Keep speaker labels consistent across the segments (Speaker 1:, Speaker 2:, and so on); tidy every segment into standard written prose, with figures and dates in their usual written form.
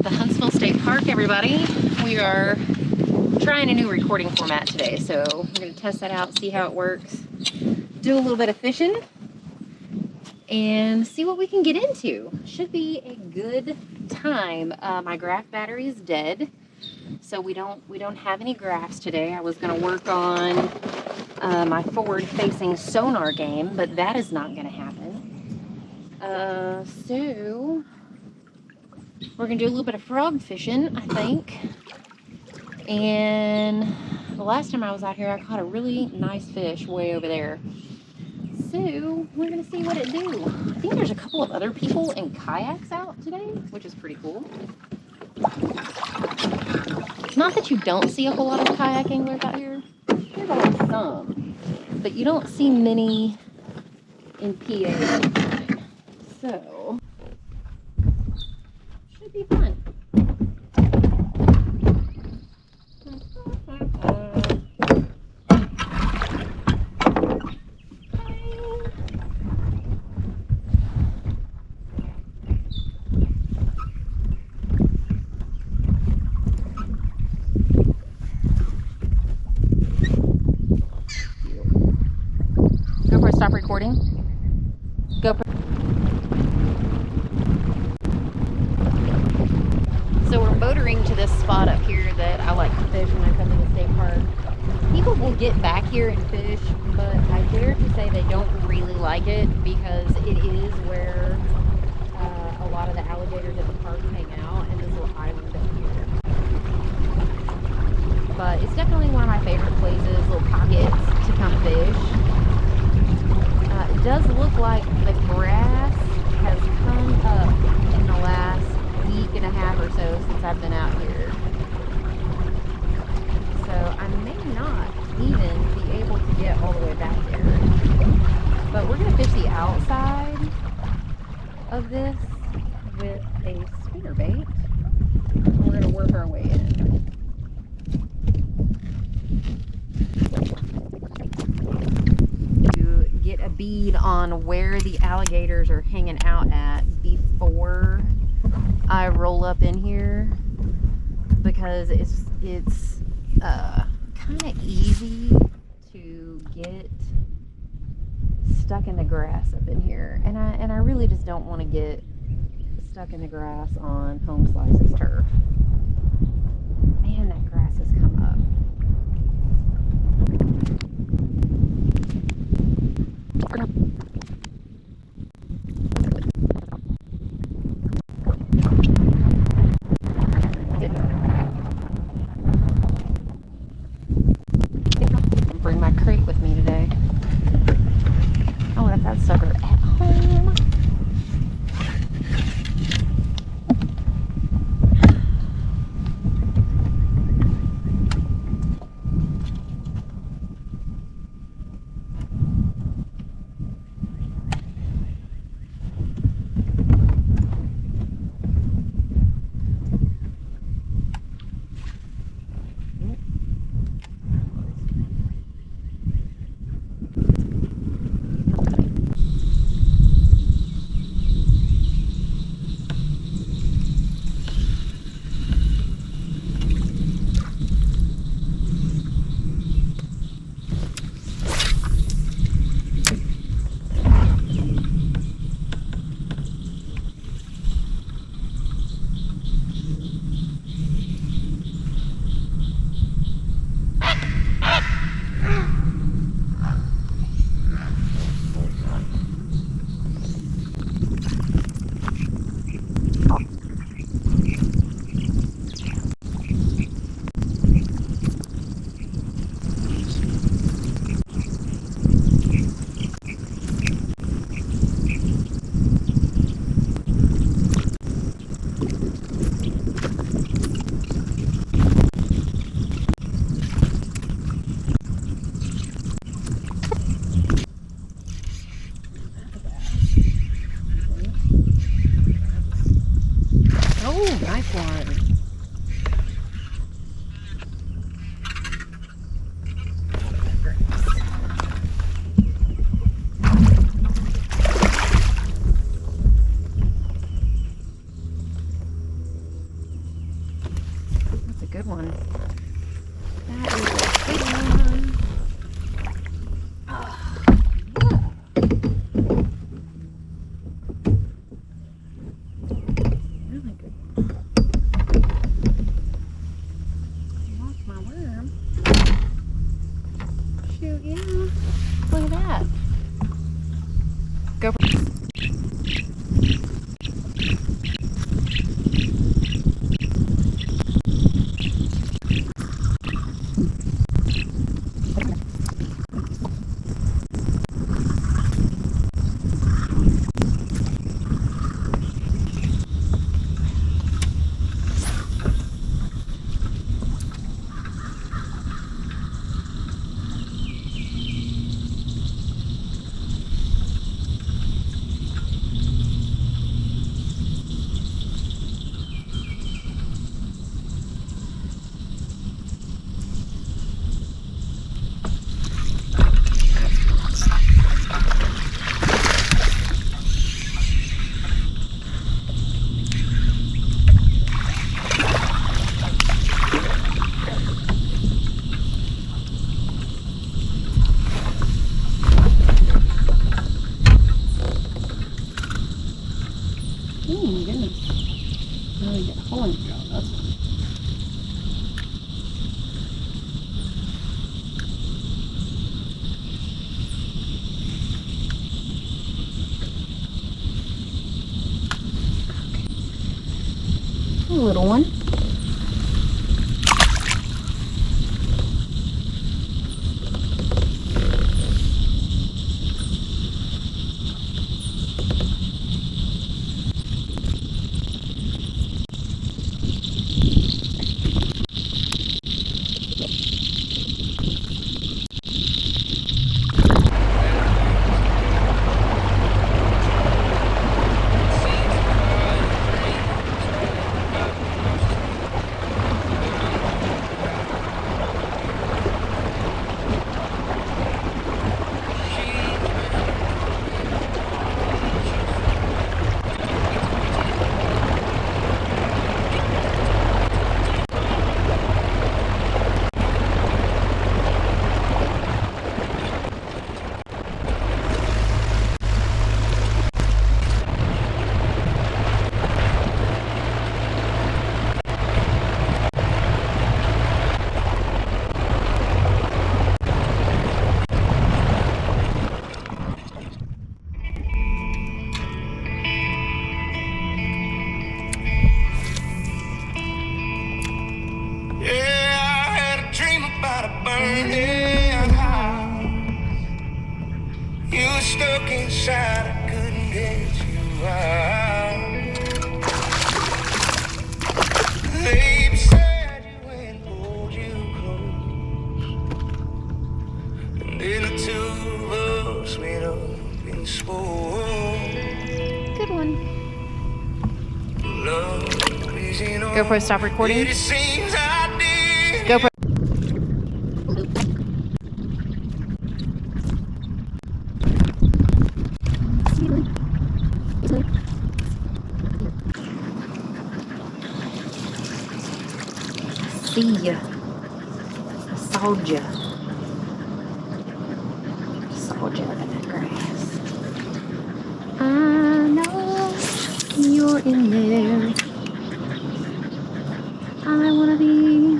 Speaker 1: the Huntsville State Park, everybody. We are trying a new recording format today, so we're going to test that out, see how it works, do a little bit of fishing, and see what we can get into. Should be a good time. My graph battery is dead, so we don't have any graphs today. I was going to work on my forward-facing sonar game, but that is not going to happen. So we're going to do a little bit of frog fishing, I think. And the last time I was out here, I caught a really nice fish way over there. So we're going to see what it do. I think there's a couple of other people in kayaks out today, which is pretty cool. It's not that you don't see a whole lot of kayak anglers out here. There's always some, but you don't see many in PA. So, should be fun. Go for a stop recording. Go for So we're motoring to this spot up here that I like to fish when I come to the state park. People will get back here and fish, but I dare to say they don't really like it because it is where a lot of the alligators at the park hang out, and this little island up here. But it's definitely one of my favorite places, little pockets to come fish. It does look like the grass has come up in the last week and a half or so since I've been out here. So I may not even be able to get all the way back there. But we're going to fish the outside of this with a spinnerbait. We're going to work our way in. To get a bead on where the alligators are hanging out at before I roll up in here, because it's kind of easy to get stuck in the grass up in here, and I really just don't want to get stuck in the grass on Home Slice's turf. Man, that grass has come up. Bring my crate with me today. I want to have that sucker at home. Oh, nice one. good one. That is a good one. Oh, really good. I lost my worm. Shoot, yeah. Look at that. Go. Little one. Good one. GoPro, stop recording. GoPro. See ya. I saw ya. Saw ya in that grass. I know you're in there. I wanna be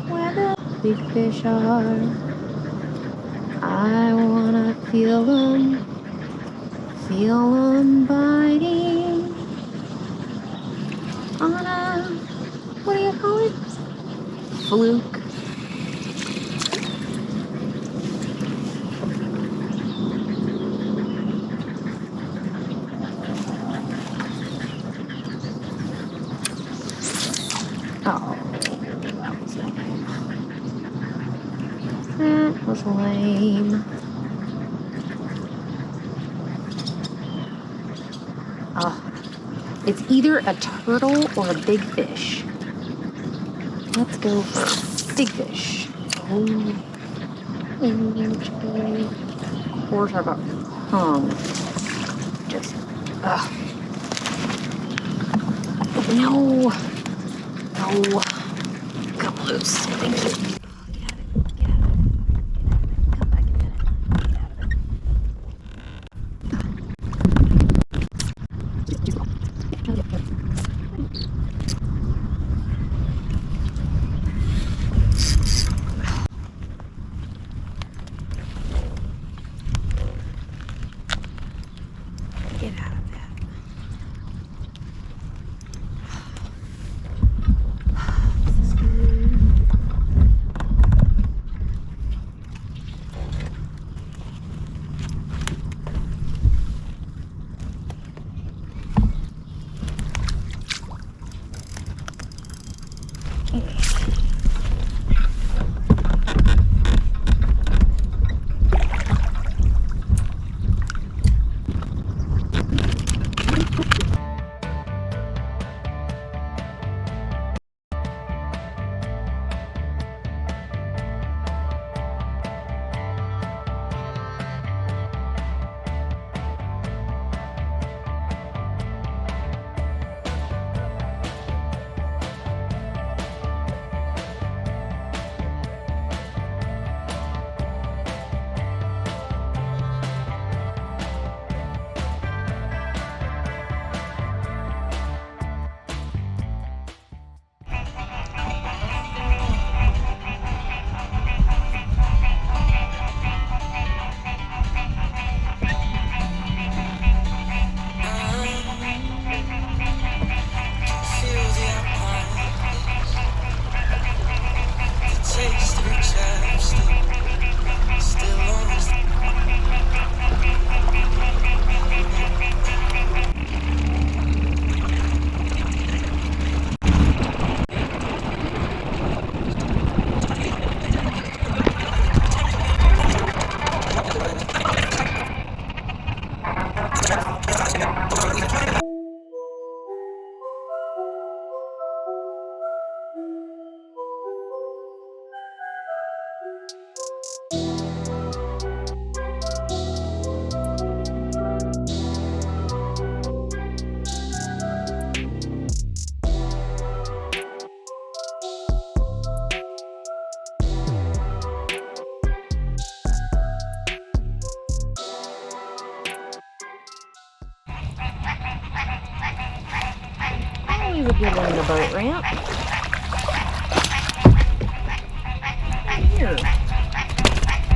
Speaker 1: where the big fish are. I wanna feel them biting on a, what do you call it? Fluke. Oh, that was lame. It's either a turtle or a big fish. Let's go for big fish. Oh, of course I got hung. Just, no. No. Come on. gross. Thank you. Get out of it. Get out of it. Come back in a minute. Get out of it. Get out of that. This is good. Always a good one in the boat ramp. Here.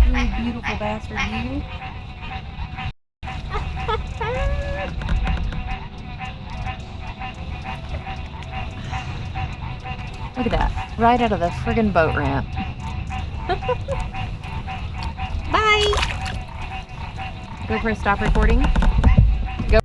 Speaker 1: You beautiful bastard, you. Look at that. Right out of the friggin' boat ramp. Bye! Go for a stop recording.